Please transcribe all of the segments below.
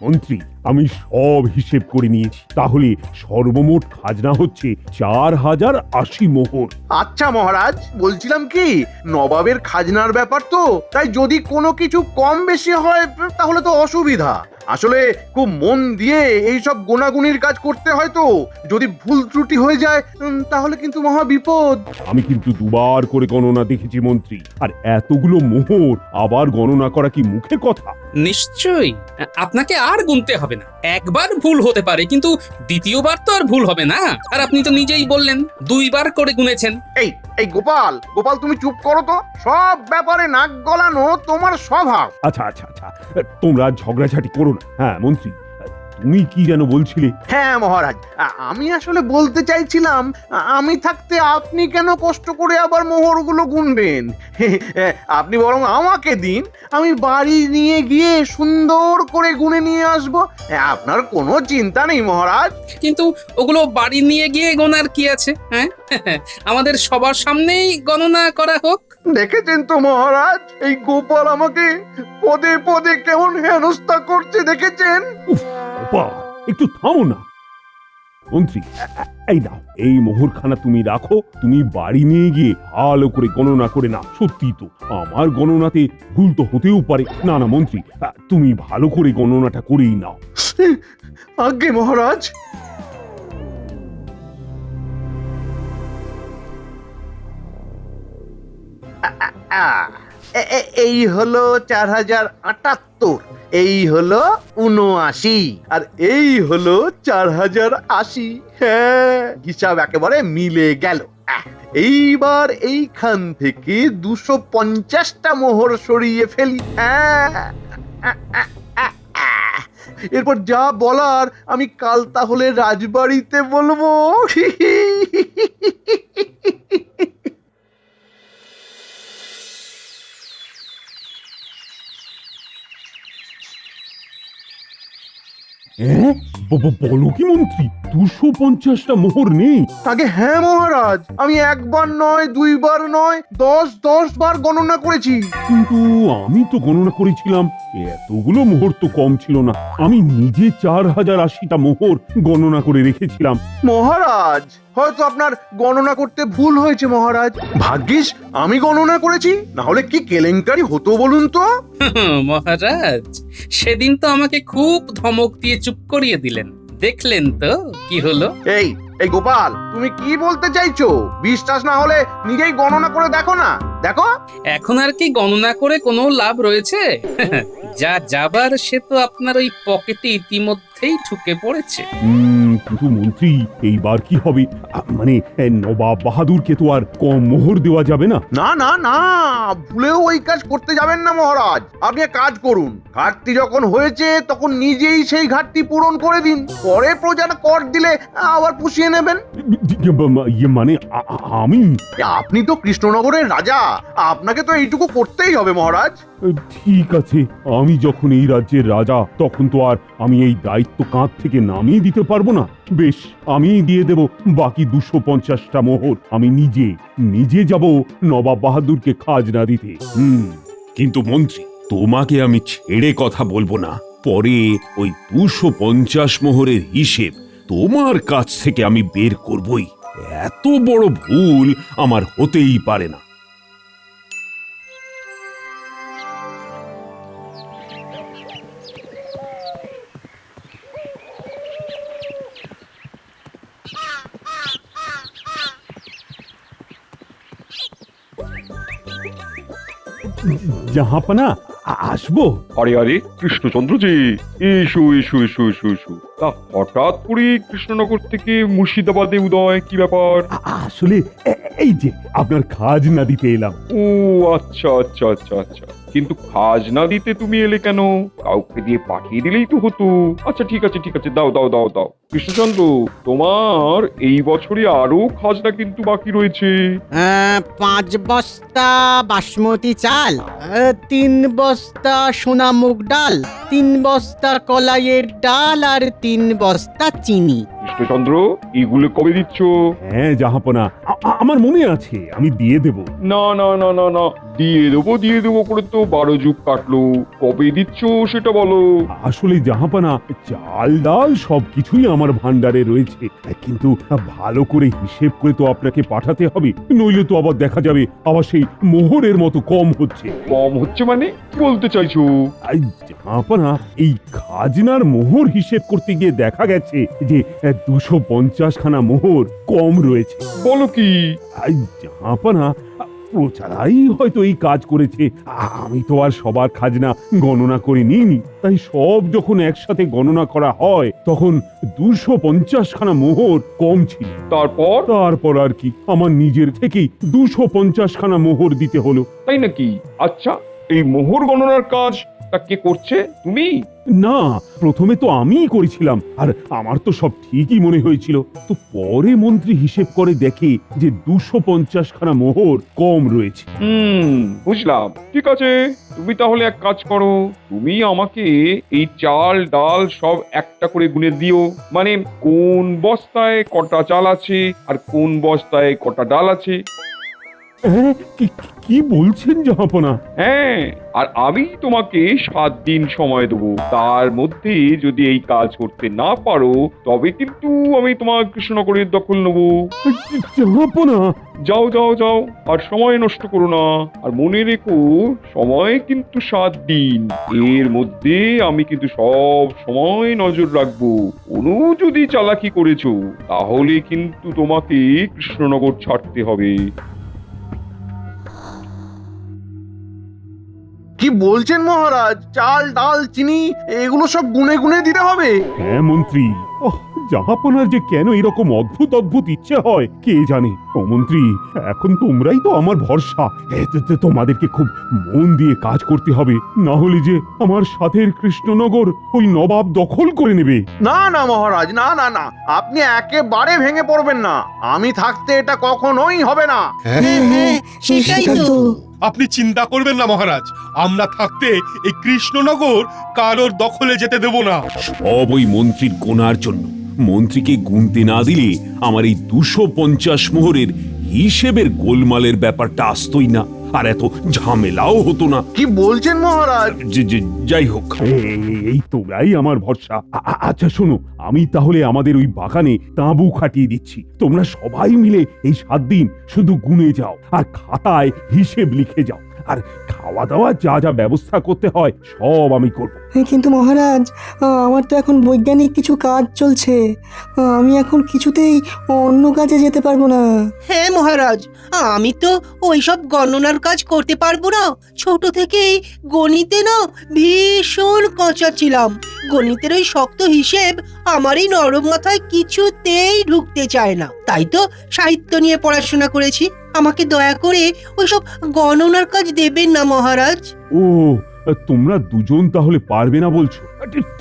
মন্ত্রী, আমি সব হিসেব করে নিয়েছি। তাহলে সর্বমোট খাজনা হচ্ছে 4080 মোহর। আচ্ছা মহারাজ, বলছিলাম কি, নবাবের খাজনার ব্যাপার তো, তাই যদি কোনো কিছু কম বেশি হয় তাহলে তো অসুবিধা। আসলে খুব মন দিয়ে এইসব গোনাগুনির কাজ করতে হয় তো, যদি ভুল ত্রুটি হয়ে যায় তাহলে কিন্তু মহা বিপদ। আমি কিন্তু দুবার করে গণনা দেখেছি মন্ত্রী, আর এতগুলো মোহর আবার গণনা করা কি মুখের কথা? নিশ্চয়ই আপনাকে আর গুনতে হবে না। একবার ভুল হতে পারে, কিন্তু দ্বিতীয়বার তো আর ভুল হবে না। আর আপনি তো নিজেই বললেন 2বার করে গুনেছেন। এই এই গোপাল, গোপাল তুমি চুপ করো তো, সব ব্যাপারে নাক গলানো তোমার স্বভাব। আচ্ছা আচ্ছা আচ্ছা, তোমরা ঝগড়াঝাটি করো না। হ্যাঁ মন্ত্রী, তুমি কি যেন বলছিলে? হ্যাঁ মহারাজ, আমি আসলে বলতে চাইছিলাম, আমি থাকতে আপনি কেন কষ্ট করে আবার মোহরগুলো গুনবেন? আপনি বরং আমাকে দিন, আমি বাড়ি নিয়ে গিয়ে সুন্দর করে গুনে নিয়ে আসবো। আপনার কোনো চিন্তা নেই মহারাজ। কিন্তু ওগুলো বাড়ি নিয়ে গিয়ে গোনার কি আছে? হ্যাঁ, আমাদের সবার সামনেই গণনা করা হোক। দেখেছেন তো মহারাজ, এই গোপাল আমাকে পদে পদে কেমন হেনস্থা করছে, দেখেছেন? উফ, গোপাল, একটু থামো না। মন্ত্রী, এই নাও, এই মোহরখানা তুমি রাখো। তুমি বাড়ি নিয়ে গিয়ে ভালো করে গণনা করে নাও। সত্যি তো, আমার গণনাতে ভুল তো হতেও পারে। না না মন্ত্রী, তুমি ভালো করে গণনাটা করেই নাও। আজ্ঞে মহারাজ। এই হলো 4078, এই হলো 79, আর এই হলো 4080। হ্যাঁ, হিসাব একেবারে মিলে গেল। এইবার এইখান থেকে 250টা মোহর সরিয়ে ফেলি। এরপর যা বলার আমি কাল তাহলে রাজবাড়িতে বলবো। বলো কি মন্ত্রী, 250টা মোহর নেই? আগে হ্যাঁ মহারাজ, আমি একবার নয়, 2বার নয়, 10 বার গণনা করেছি। কিন্তু আমি তো গণনা করেছিলাম এতগুলো মোহর তো কম ছিল না। আমি নিজে 4080টা মোহর গণনা করে রেখেছিলাম। মহারাজ, হয়তো আপনার গণনা করতে ভুল হয়েছে মহারাজ। ভাগ্যিস আমি গণনা করেছি, না হলে কি কেলেঙ্কারি হতো বলুন তো। মহারাজ, সেদিন তো আমাকে খুব ধমক দিয়ে চুপ করিয়ে দিলেন। দেখলেন তো কি হলো? এই এই গোপাল, তুমি কি বলতে চাইছো? বিশ্বাস না হলে নিজেই গণনা করে দেখো না, দেখো। এখন আর কি গণনা করে কোনো লাভ রয়েছে? যা যাবার সে তো আপনার ওই পকেটে ইতিমধ্যেই ঢুকে পড়েছে। কিন্তু মন্ত্রী, এইবার কি হবে? মানে নবাব বাহাদুরকে তো আর কম মোহর দেওয়া যাবে না। না না না, ভুলেও ওই কাজ করতে যাবেন না মহারাজ। আপনি এক কাজ করুন, ঘাটতি যখন হয়েছে তখন নিজেই সেই ঘাটতি পূরণ করে দিন। পরে প্রজারা কর দিলে আবার পুষিয়ে নেবেন। মানে আমি? আপনি তো কৃষ্ণনগরের রাজা, আপনাকে তো এইটুকু করতেই হবে মহারাজ। ঠিক আছে, আমি যখন এই রাজ্যের রাজা, তখন তো আর আমি এই দায়িত্ব কাঁধ থেকে নামিয়ে দিতে পারবো না। বেশ, আমি দিয়ে দেব বাকি 250টা মোহর। আমি নিজে যাব নবাব বাহাদুরকে খাজনা দিতে। কিন্তু মন্ত্রী, তোমাকে আমি ছেড়ে কথা বলবো না। পরে ওই 250 মোহরের হিসেব তোমার কাছ থেকে আমি বের করবই। এত বড় ভুল আমার হতেই পারে না। জাহাপনা, আসবো? আরে আরে কৃষ্ণচন্দ্রজি, এসো এসো এসো এসো এসো। তা হঠাৎ করে কৃষ্ণনগর থেকে মুর্শিদাবাদে উদয়, কি ব্যাপার? আসলে এই যে আপনার খাজনা দিতে এলাম। ও আচ্ছা আচ্ছা আচ্ছা আচ্ছা, কিন্তু খাজনা দিতে তুমি এলে কেন? কাউকে দিয়ে পাঠিয়ে দিলেই তো হতো। আচ্ছা ঠিক আছে ঠিক আছে, দাও দাও দাও দাও। কৃষ্ণচন্দ্র, তোমার এই বছরে আরো খাজনা কিন্তু বাকি রয়েছে। 5 বস্তা বাসমতি চাল, 3 বস্তা সোনা মুগ ডাল, 3 বস্তা কলাইয়ের ডাল আর 3 বস্তা চিনি। কৃষ্ণচন্দ্র, এগুলো কবে দিচ্ছ? হ্যাঁ জাহাপনা, আমার মনে আছে, আমি দিয়ে দেব। না না না না না, দিয়ে দেবো করে তো 12 যুগ কাটলো। কবে দিচ্ছ সেটা বলো। আসলে জাহাপনা, চাল ডাল সবকিছুই আমার ভান্ডারে রয়েছে, কিন্তু ভালো করে হিসেব করে তো আপনাকে পাঠাতে হবে, নইলে তো আবার দেখা যাবে আবার সেই মোহরের মতো কম হচ্ছে। কম হচ্ছে মানে কি বলতে চাইছো? এই জাহাপনা, এই খাজনার মোহর হিসেব করতে গিয়ে দেখা গেছে যে 250 খানা মোহর কম রয়েছে। বলো কি? এই জাহাপনা, প্রচারাই হয়তো এই কাজ করেছে। আমি তো আর সবার খাজনা গণনা করে নিইনি, তাই সব যখন একসাথে গণনা করা হয় তখন 250 খানা মোহর কম ছিল। তারপর আর কি, আমার নিজের থেকেই 250 খানা মোহর দিতে হলো। তাই নাকি? আচ্ছা, এই মোহর গণনার কাজ তা কে করছে? তুমি? না, প্রথমে তো আমিই করেছিলাম, আর আমার তো সব ঠিকই মনে হয়েছিল। তো পরে মন্ত্রী হিসেব করে দেখে যে 250 খানা মোহর কম রয়েছে। বুঝলাম। ঠিক আছে, তুমি তাহলে এক কাজ করো, তুমি আমাকে এই চাল ডাল সব একটা করে গুনে দিও। মানে কোন বস্তায় কটা চাল আছে আর কোন বস্তায় কটা ডাল আছে। হ্যাঁ, কি বলছেন জাহাপনা? হ্যাঁ, আর আমি তোমাকে 7 দিন সময় দেবো। তার মধ্যে যদি এই কাজ করতে না পারো তবে কিন্তু আমি তোমার কৃষ্ণনগরের দখল নেবো। জাহাপনা, যাও যাও যাও, আর সময় নষ্ট করো না। আর মনে রেখো, সময় কিন্তু 7 দিন। এর মধ্যে আমি কিন্তু সব সময় নজর রাখবো। কোনো যদি চালাকি করেছো তাহলে কিন্তু তোমাকে কৃষ্ণনগর ছাড়তে হবে। কি বলছেন মহারাজ? চাল ডাল চিনি এগুলো সব গুনে গুনে দিতে হবে? হ্যাঁ মন্ত্রী, জাহাপনার যে কেন এরকম অদ্ভুত অদ্ভুত ইচ্ছে হয় কে জানে। ও মন্ত্রী, এখন তোমরাই তো আমার ভরসা। তোমাদেরকে খুব মন দিয়ে কাজ করতে হবে, না হলে যে আমার সাথের কৃষ্ণনগর ওই নবাব দখল করে নেবে। না না মহারাজ, না না না, আপনি একেবারে ভেঙে পড়বেন না। আমি থাকতে এটা কখনোই হবে না। হ্যাঁ, সেটাই তো। আপনি চিন্তা করবেন না মহারাজ, আমরা থাকতে এই কৃষ্ণনগর কারোর দখলে যেতে দেব না। সব ওই মন্ত্রীর গোনার জন্য। মন্ত্রীকে গুনতে না দিলে আমার এই 250 মোহরের হিসেবের গোলমালের ব্যাপারটা আসতোই না, আর এত ঝামেলাও হতো না। কি বলছেন মহারাজ? যাই হোক, এই তোমরাই আমার ভরসা। আচ্ছা শোনো, আমি তাহলে আমাদের ওই বাগানে তাঁবু খাটিয়ে দিচ্ছি। তোমরা সবাই মিলে এই 7 দিন শুধু গুনে যাও আর খাতায় হিসেব লিখে যাও। আর খাওয়া দাওয়া যা যা ব্যবস্থা করতে হয় সব আমি করব। কিন্তু মহারাজ, আমার তো এখন বৈজ্ঞানিক কিছু কাজ চলছে, আমি এখন কিছুতেই অন্য কাজে যেতে পারবো না। হ্যাঁ মহারাজ, আমি তো ওইসব গণনার কাজ করতে পারবো না। ছোট থেকেই গণিতে না ভীষণ কাঁচা ছিলাম। গণিতের ওই শক্ত হিসেব আমার এই নরম মাথায় কিছুতেই ঢুকতে চায় না। তাই তো সাহিত্য নিয়ে পড়াশোনা করেছি। আমাকে দয়া করে ওইসব গণনার কাজ দেবেন না মহারাজ। ও, তোমরা দুজন তাহলে পারবে না বলছো?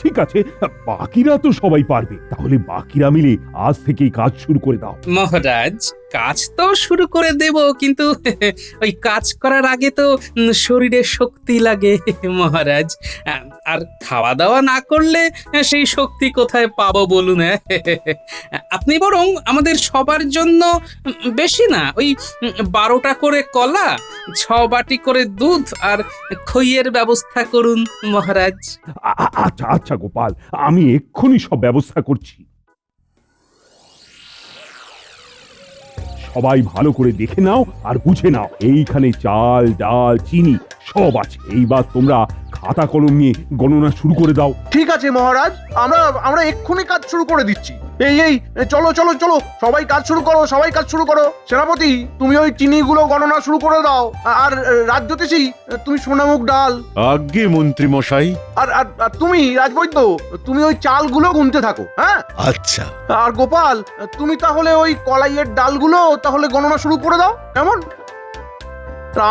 ঠিক আছে, বাকিরা তো সবাই পারবে। তাহলে বাকিরা মিলে আজ থেকেই কাজ শুরু করে দাও। মহারাজ, কাজ তো শুরু করে দেব, কিন্তু ওই কাজ করার আগে তো শরীরে শক্তি লাগে মহারাজ। আর খাওয়া দাওয়া না করলে সেই শক্তি কোথায় পাবো বলুন? আপনি বরং আমাদের সবার জন্য বেশি না, ওই 12টা করে কলা, 6 বাটি করে দুধ আর খইয়ের ব্যবস্থা করুন মহারাজ। আচ্ছা আচ্ছা গোপাল, আমি এক্ষুনি সব ব্যবস্থা করছি। সবাই ভালো করে দেখে নাও আর বুঝে নাও, এইখানে চাল ডাল চিনি সব আছে। এইবার তোমরা খাতা কলম নিয়ে গণনা শুরু করে দাও। ঠিক আছে মহারাজ, আমরা এক্ষুনি কাজ শুরু করে দিচ্ছি। এই চলো চলো চলো, সবাই কাজ শুরু করো, সবাই কাজ শুরু করো। সেনাপতি, তুমি ওই চিনিগুলো গণনা শুরু করে দাও। আর রাজজ্যোতিষী, তুমি সোনামুখ ডাল। আজ্ঞে মন্ত্রী মশাই। আর আর আর তুমি রাজবৈদ্য, তুমি ওই চালগুলো গুনতে থাকো। হ্যাঁ আচ্ছা। আর গোপাল, তুমি তাহলে ওই কলাইয়ের ডালগুলো তাহলে গণনা শুরু করে দাও। কেমন?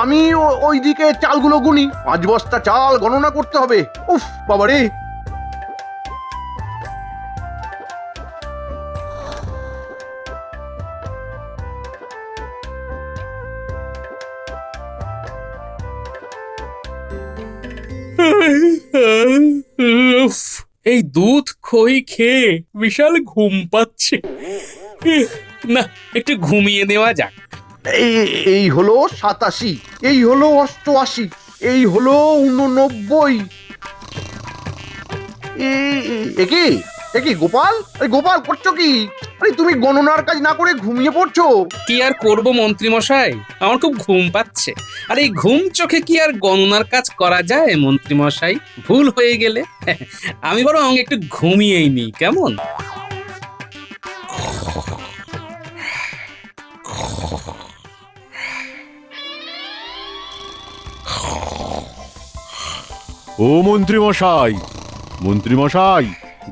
আমি ওইদিকে চালগুলো গুনি। 5 বস্তা চাল গণনা করতে হবে। উফ বাবা রে! উফ, এই দুধ খই খেয়ে বিশাল ঘুম পাচ্ছে। না, একটু ঘুমিয়ে নেওয়া যাক। এই এই হলো 87, এই হলো 88, এই হলো 89। একই গোপাল, আরে গোপাল করছো কি? আরে তুমি গণনার কাজ না করে ঘুমিয়ে পড়ছো। কি আর করব মন্ত্রী মশাই, আমার খুব ঘুম পাচ্ছে। আর এই ঘুম চোখে কি আর গণনার কাজ করা যায় মন্ত্রী মশাই? ভুল হয়ে গেলে আমি বরং একটু ঘুমিয়েই নিই, কেমন? ও মন্ত্রী মশাই, মন্ত্রী মশাই,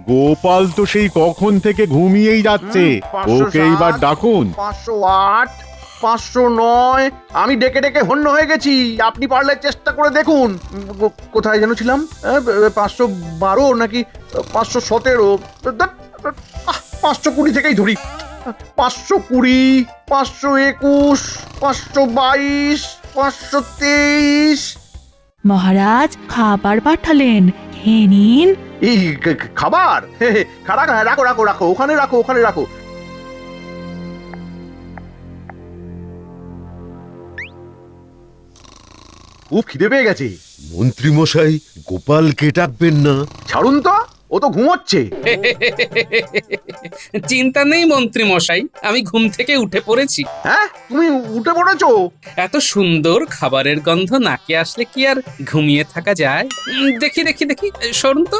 গোপাল তো সেই কখন থেকে ঘুমিয়েই যাচ্ছে। 507, ওকে এইবার ডাকুন। 508, 509, আমি ডেকে ডেকে হন্য হয়ে গেছি। আপনি পারলে চেষ্টা করে দেখুন। কোথায় যেন ছিলাম? 512 নাকি 517? 520 থেকেই ধরি। 520, 521, 522, 523। মহারাজ খাবার পাঠালেন, খেয়ে নিন। এই খাবার? রাখো রাখো রাখো, ওখানে রাখো, ওখানে রাখো। খুব খিদে পেয়ে গেছে। মন্ত্রী মশাই, গোপালকে ডাকবেন না? ছাড়ুন তো, ও তো ঘুমোচ্ছে। চিন্তা নেই মন্ত্রী মশাই, আমি ঘুম থেকে উঠে পড়েছি। হ্যাঁ, তুমি উঠে পড়েছো? এত সুন্দর খাবারের গন্ধ নাকে আসলে কি আর ঘুমিয়ে থাকা যায়? দেখি দেখি দেখি, সরুন তো।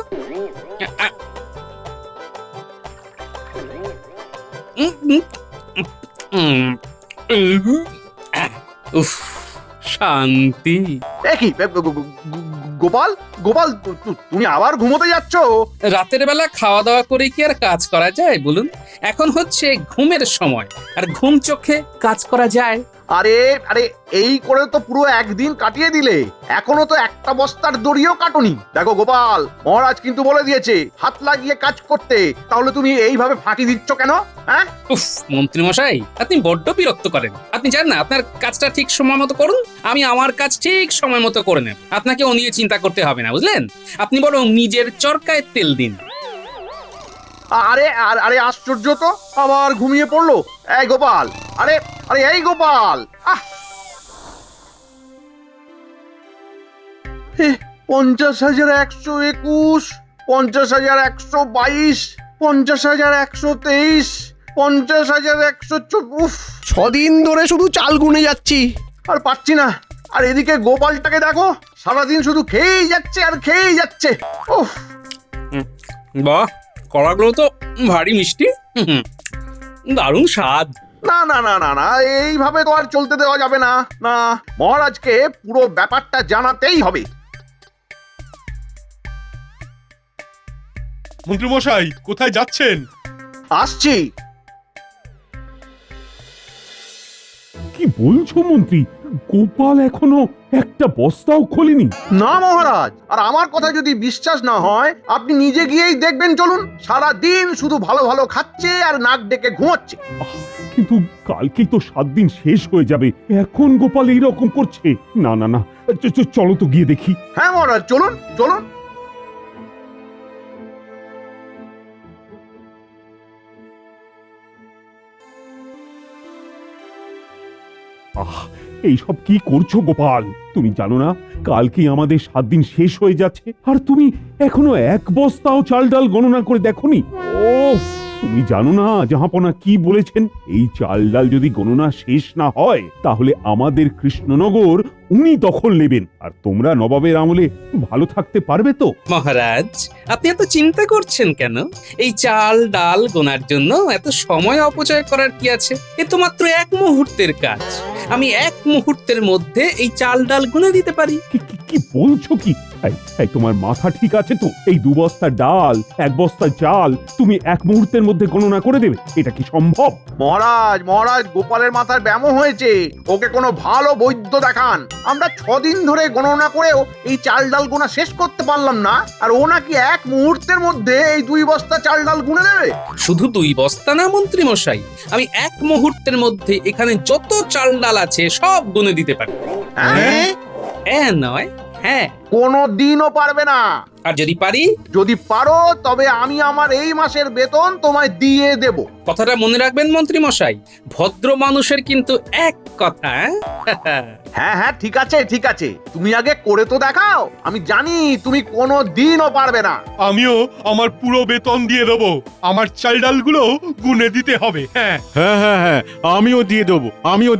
উফ, শান্তি। কি গোপাল, গোপাল তুমি আবার ঘুমোতে যাচ্ছ? রাতের বেলা খাওয়া দাওয়া করে কি আর কাজ করা যায় বলুন? এখন হচ্ছে ঘুমের সময়, আর ঘুম চোখে কাজ করা যায়। আরে আরে, এই করে তো পুরো একদিন কাটিয়ে দিলে। এখনো তো একটা বস্তার দড়িও কাটুনি। দেখো গোপাল, মহারাজ কিন্তু বলে দিয়েছে হাত লাগিয়ে কাজ করতে। তাহলে তুমি এইভাবে ফাঁকি দিচ্ছ কেন? হ্যাঁ? উফ, মন্ত্রী মশাই, আপনি বড্ড বিরক্ত করেন। আপনি জানেন না, আপনার কাজটা ঠিক সময় মতো করুন, আমি আমার কাজ ঠিক সময় মতো করে নেব। আপনাকে ও নিয়ে চিন্তা করতে হবে না, বুঝলেন? আপনি বরং নিজের চরকায় তেল দিন। আরে আরে, আশ্চর্য তো, আবার ঘুমিয়ে পড়লো। এই গোপাল, আরে আরে, এই গোপাল, 50,121, 50,122, 50,123, 50,124। উফ, 6 দিন ধরে শুধু চাল গুনে যাচ্ছি। আর পাচ্ছি না। আর এদিকে গোপালটাকে দেখো, সারাদিন শুধু খেয়েই যাচ্ছে আর খেয়েই যাচ্ছে। উফ, বাহ, কলাগুলো তো ভারী মিষ্টি। দারুণ স্বাদ। না না না না না, এইভাবে তো আর চলতে দেওয়া যাবে না। না, মহারাজকে পুরো ব্যাপারটা জানাতেই হবে। মন্ত্রী মশাই, কোথায় যাচ্ছেন? আসছি। কি বলছো মন্ত্রী? গোপাল এখনো একটা বস্তাও খোলেনি? না মহারাজ, আর আমার কথা যদি বিশ্বাস না হয়, আপনি নিজে গিয়েই দেখবেন। চলুন, সারা দিন শুধু ভালো ভালো খাচ্ছে আর নাক ডেকে ঘুমোচ্ছে। কিন্তু কালকেই তো 7 দিন শেষ হয়ে যাবে, এখন গোপাল এইরকম করছে? না না না, চলো তো গিয়ে দেখি। হ্যাঁ মহারাজ, চলুন চলুন। এইসব কি করছো গোপাল? তুমি জানো না কালকেই আমাদের 7 দিন শেষ হয়ে যাচ্ছে, আর তুমি এখনো এক বস্তাও চাল ডাল গণনা করে দেখোনি? ওফ, তুমি জানো না জাহাপনা কি বলেছেন? এই চাল ডাল যদি গণনা শেষ না হয়, তাহলে আমাদের কৃষ্ণনগর উনি দখল নেবেন, আর তোমরা নবাবের আমলে ভালো থাকতে পারবে তো? মহারাজ, আপনি এত চিন্তা করছেন কেন? এই চাল ডাল গোনার জন্য এত সময় অপচয় করার কি আছে? এ তো মাত্র 1 মুহূর্তের কাজ। আমি 1 মুহূর্তের মধ্যে এই চাল ডাল গুনে দিতে পারি। কি বলছো কি? এই তোমার মাথা ঠিক আছে তো? এই 2 বস্তা ডাল, 1 বস্তা চাল তুমি 1 মুহূর্তের মধ্যে গণনা করে দেবে? এটা কি সম্ভব? মহারাজ মহারাজ, গোপালের মাথার ব্যামো হয়েছে। ওকে কোনো ভালো বৈদ্য দেখান। আমরা 6 দিন ধরে গণনা করেও এই চাল ডাল গোনা শেষ করতে পারলাম না, আর ও নাকি 1 মুহূর্তের মধ্যে এই 2 বস্তা চাল ডাল গুনে দেবে। শুধু 2 বস্তা না মন্ত্রী মশাই, আমি 1 মুহূর্তের মধ্যে এখানে যত চাল ডাল আছে সব গুনে দিতে পারি। হ্যাঁ? নয়, হ্যাঁ। কোনো দিনও পারবে না। আর যদি পারি? যদি পারো তবে আমি আমার এই মাসের বেতন তোমায় দিয়ে দেব। কথাটা মনে রাখবেন মন্ত্রী মশাই, ভদ্র মানুষের কিন্তু এক কথা। হ্যাঁ হ্যাঁ, ঠিক আছে ঠিক আছে, তুমি আগে করে তো দেখাও। আমি জানি তুমি কোনো দিনও পারবে না। আমিও আমার পুরো বেতন দিয়ে দেবো। আমার চাল ডালগুলো গুনে দিতে হবে। হ্যাঁ হ্যাঁ হ্যাঁ হ্যাঁ, আমিও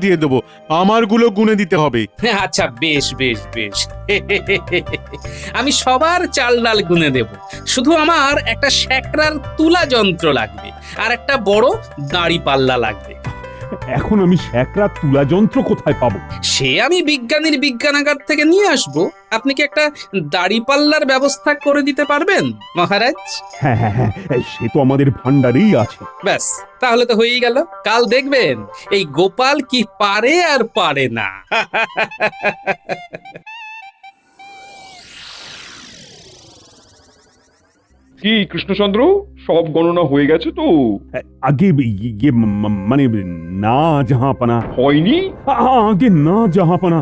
দিয়ে দেবো। আমারগুলো গুনে দিতে হবে। আচ্ছা বেশ বেশ বেশ, আমি সবার চাল ডাল গুনে দেব। শুধু আমার একটা শ্যাকরার তুলা যন্ত্র লাগবে আর একটা বড় দাড়ি পাল্লা লাগবে। এখন আমি শ্যাকরা তুলা যন্ত্র কোথায় পাবো? সে আমি বিজ্ঞানীর বিজ্ঞানাগার থেকে নিয়ে আসব। আপনি কি একটা দাড়ি পাল্লার ব্যবস্থা করে দিতে পারবেন মহারাজ? হ্যাঁ হ্যাঁ হ্যাঁ, সে তো আমাদের ভান্ডারেই আছে। ব্যাস, তাহলে তো হয়েই গেল। কাল দেখবেন এই গোপাল কি পারে আর পারে না। কি কৃষ্ণচন্দ্র, সব গণনা হয়ে গেছে তো? আগে মানে না জাহাপানা। হয়নি? আগে না জাহাপানা,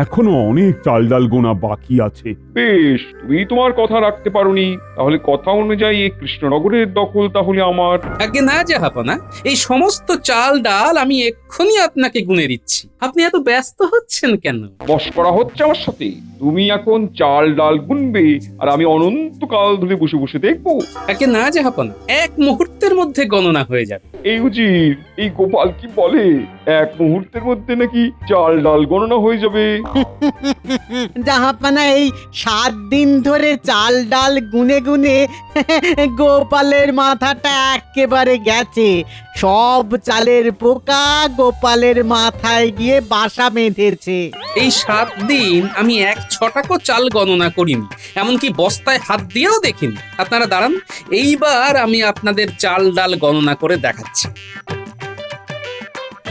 এখনো অনেক চাল ডাল গোনা বাকি আছে। বেশ, তুমি তোমার কথা রাখতে পারোনি। তাহলে কথা অনুযায়ী এই কৃষ্ণনগরের দখল তাহলে আমার। আগে না জাহাপনা, এই সমস্ত চাল ডাল আমি এক্ষুনি আপনাকে গুনে দিচ্ছি। আপনি এত ব্যস্ত হচ্ছেন কেন? বশ করা হচ্ছে আমার সাথে। তুমি এখন চাল ডাল গুনবে আর আমি অনন্তকাল ধরে বসে বসে দেখবো। আগে না জাহাপনা, এক মুহূর্তের মধ্যে গণনা হয়ে যাবে। এই উজির, এই গোপাল কি বলে এক মুহূর্তের মধ্যে নাকি চাল ডাল গণনা হয়ে যাবে? জাহাপানা এই 7 দিন ধরে চাল ডাল গুনে গুনে গোপালের মাথাটা একেবারে গেছে। সব চালের পোকা গোপালের মাথায় গিয়ে বাসা বেঁধেছে। এই 7 দিন আমি 1 ছটাকও চাল গণনা করিনি, এমনকি বস্তায় হাত দিয়েও দেখিনি। আপনারা দাঁড়ান, এইবার আমি আপনাদের চাল ডাল গণনা করে দেখাচ্ছি।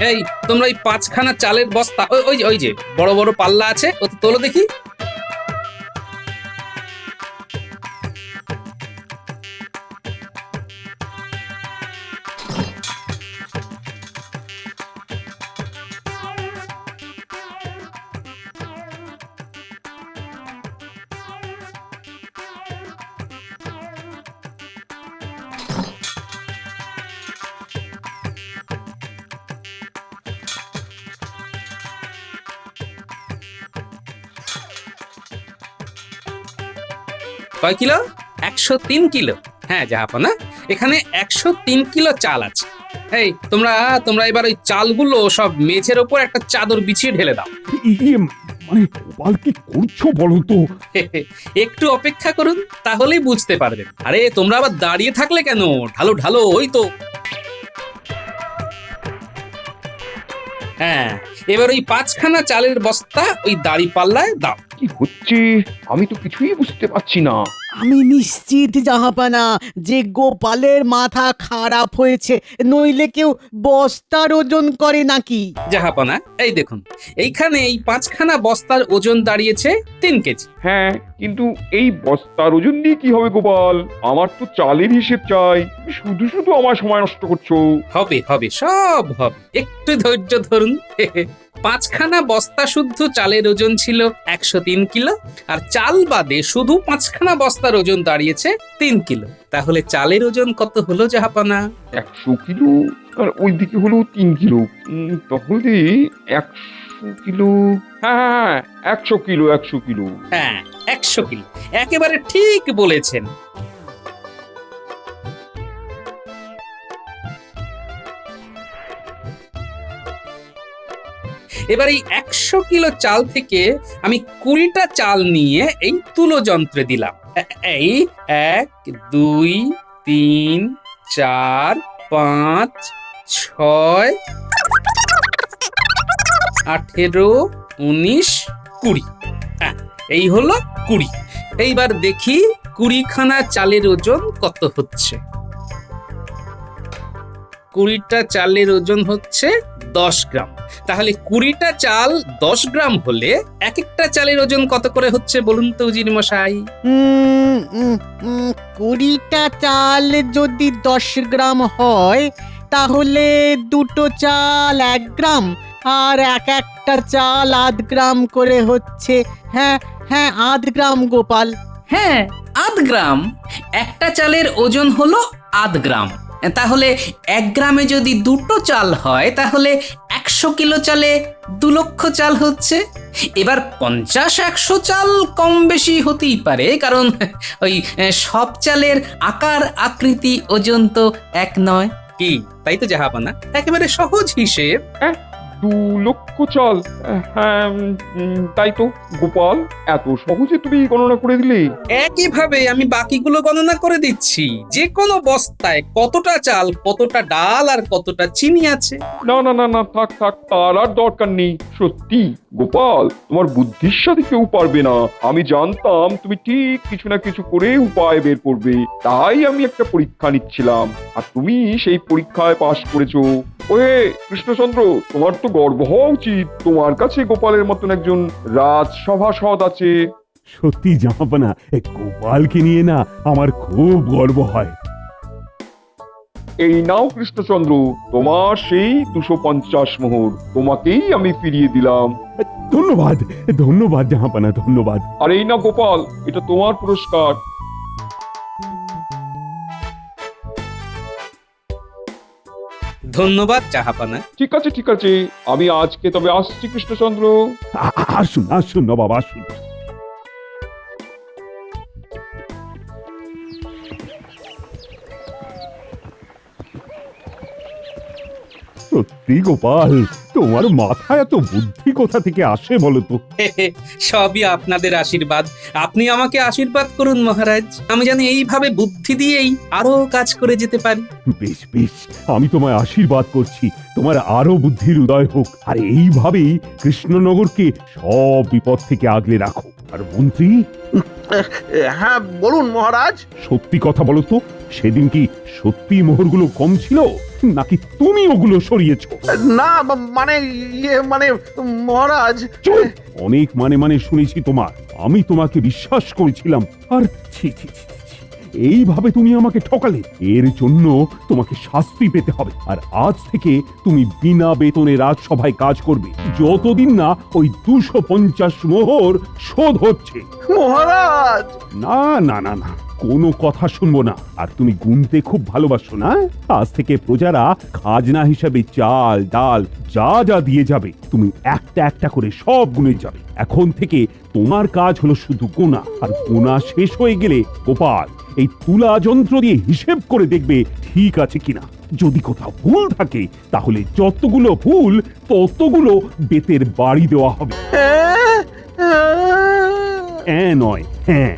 এই তোমরা এই 5খানা চালের বস্তা, ওই যে বড় বড় পাল্লা আছে, ওতে তোলো দেখি। কয় কিলো? 103 কিলো। হ্যাঁ জাহাপনা, এখানে 103 কিলো চাল আছে। এই তোমরা এবার ওই চালগুলো সব মেঝের ওপর একটা চাদর বিছিয়ে ঢেলে দাও। মানে গোপাল কি করছো বলো তো? একটু অপেক্ষা করুন, তাহলেই বুঝতে পারবেন। আরে তোমরা আবার দাঁড়িয়ে থাকলে কেন? ঢালো ঢালো, ওই তো। হ্যাঁ, এবার ওই 5খানা চালের বস্তা ওই দাড়ি পাল্লায় দাও। কি হচ্ছে আমি তো কিছুই বুঝতে পারছি না। আমি নিশ্চিত জাহাপানা যে গোপালের মাথা খারাপ হয়েছে, নইলে কেউ বস্তার ওজন করে নাকি? জাহাপনা, এই দেখুন, এইখানে এই 5খানা বস্তার ওজন দাঁড়িয়েছে 3 কেজি। হ্যাঁ, কিন্তু এই বস্তার ওজন দিয়ে কি হবে গোপাল? আমার তো চালের হিসেব চাই। শুধু শুধু আমার সময় নষ্ট করছো। হবে হবে, সব হবে, একটু ধৈর্য ধরুন। 5খানা বস্তা শুদ্ধ চালের ওজন ছিল 103 কিলো, আর চাল বাদে শুধু 5খানা বস্তার ওজন দাঁড়িয়েছে 3 কিলো। তাহলে চালের ওজন কত হলো জাহাপনা? 100 কিলো, আর ওইদিকে হলো 3 কিলো। তাহলে 100 কিলো। হ্যাঁ, 100 কিলো, 100 কিলো। হ্যাঁ, 100 কিলো, একেবারে ঠিক বলেছেন। এবার এই 100 কিলো চাল থেকে আমি 20টা চাল নিয়ে এই তুলো যন্ত্রে দিলাম। এই 1 2 3 4 5 6 18 19 20। এই হলো 20। এইবার দেখি 20খানা চালের ওজন কত হচ্ছে। 20টা চালের ওজন হচ্ছে 10 গ্রাম। তাহলে 20টা চাল 10 গ্রাম হলে এক একটা চালের ওজন কত করে হচ্ছে বলুন তো উজির মশাই? 20টা চাল যদি 10 গ্রাম হয়, তাহলে 2টো চাল 1 গ্রাম, আর এক একটা চাল 8 গ্রাম করে হচ্ছে। হ্যাঁ হ্যাঁ 8 গ্রাম গোপাল। হ্যাঁ 8 গ্রাম। একটা চালের ওজন হলো 8 গ্রাম। তাহলে 1 গ্রামে যদি 2টো চাল হয় তাহলে 100 কিলো চালে 2 লক্ষ চাল হচ্ছে। এবার 50-100 চাল কম বেশি হতেই পারে, কারণ ওই সব চালের আকার আকৃতি ওজন তো এক নয়। কি তাই তো জাহাপানা? একেবারে সহজ হিসেব। 2 লক্ষ চাল? হ্যাঁ, তাই তো গোপাল, এত সহজে তুমি গণনা করে দিলে? একইভাবে আমি বাকিগুলো গণনা করে দিচ্ছি। যে কোনো বস্তায় কতটা চাল, কতটা ডাল আর কতটা চিনি আছে। না না না না, থাক থাক, তার আর দরকার নেই। সত্যি গোপাল, তোমার বুদ্ধির সাথে কেউ পারবে না। আমি জানতাম তুমি ঠিক কিছু না কিছু করে উপায় বের করবে, তাই আমি একটা পরীক্ষা নিচ্ছিলাম, আর তুমি সেই পরীক্ষায় পাশ করেছো। ওহে কৃষ্ণচন্দ্র, তোমার তো গর্ব হওয়া উচিত, তোমার কাছে গোপালের মতন একজন রাজসভাসদ আছে। সত্যি জাহাপানা, গোপালকে নিয়ে না আমার খুব গর্ব হয়। এই নাও কৃষ্ণচন্দ্র, তোমার সেই 250 মোহর, তোমাকেই আমি ফিরিয়ে দিলাম। ধন্যবাদ ধন্যবাদ জাহাপানা, ধন্যবাদ। আর এই না গোপাল, এটা তোমার পুরস্কার। ধন্যবাদ জাহাপানা। ঠিক আছে ঠিক আছে, আমি আজকে তবে আসছি কৃষ্ণচন্দ্র। আসুন আসুন নবাব, আসুন। সত্যি গোপাল, তোমার মাথায় এত বুদ্ধি কোথা থেকে আসে বলো তো? সবই আপনাদের আশীর্বাদ। আপনি আমাকে আশীর্বাদ করুন মহারাজ, আমি জানি এইভাবে বুদ্ধি দিয়েই আরো কাজ করে যেতে পারি। বেশ বেশ, আমি তোমায় আশীর্বাদ করছি, তোমার আরো বুদ্ধির উদয় হোক, আর এইভাবেই কৃষ্ণনগরকে সব বিপদ থেকে আগলে রাখো। আর মন্ত্রী? হ্যাঁ বলুন মহারাজ। সত্যি কথা বলো তো, সেদিন কি সত্যি মোহরগুলো কম ছিল, নাকি তুমি ওগুলো সরিয়েছো? না মানে মানে মহারাজ। চুপ! অনেক মানে শুনেছি তোমার। আমি তোমাকে বিশ্বাস করেছিলাম, আর ছি ছি ছি ছি, এইভাবে তুমি আমাকে ঠকালে। এর জন্য তোমাকে শাস্তি পেতে হবে। আর আজ থেকে তুমি বিনা বেতনে রাজসভায় কাজ করবে, যতদিন না ওই 250 মোহর শোধ হচ্ছে। মহারাজ! না না না না, কোনো কথা শুনবো না। আর তুমি গুনতে খুব ভালোবাসো না? আজ থেকে প্রজারা খাজনা হিসাবে চাল ডাল যা যা দিয়ে যাবে, তুমি একটা একটা করে সব গুনে যাবে। এখন থেকে তোমার কাজ হলো শুধু গোনা, আর গোনা শেষ হয়ে গেলে গোপাল এই তুলা যন্ত্র দিয়ে হিসেব করে দেখবে ঠিক আছে কিনা। যদি কোথাও ভুল থাকে তাহলে যতগুলো ভুল ততগুলো বেতের বাড়ি দেওয়া হবে। নয় হ্যাঁ।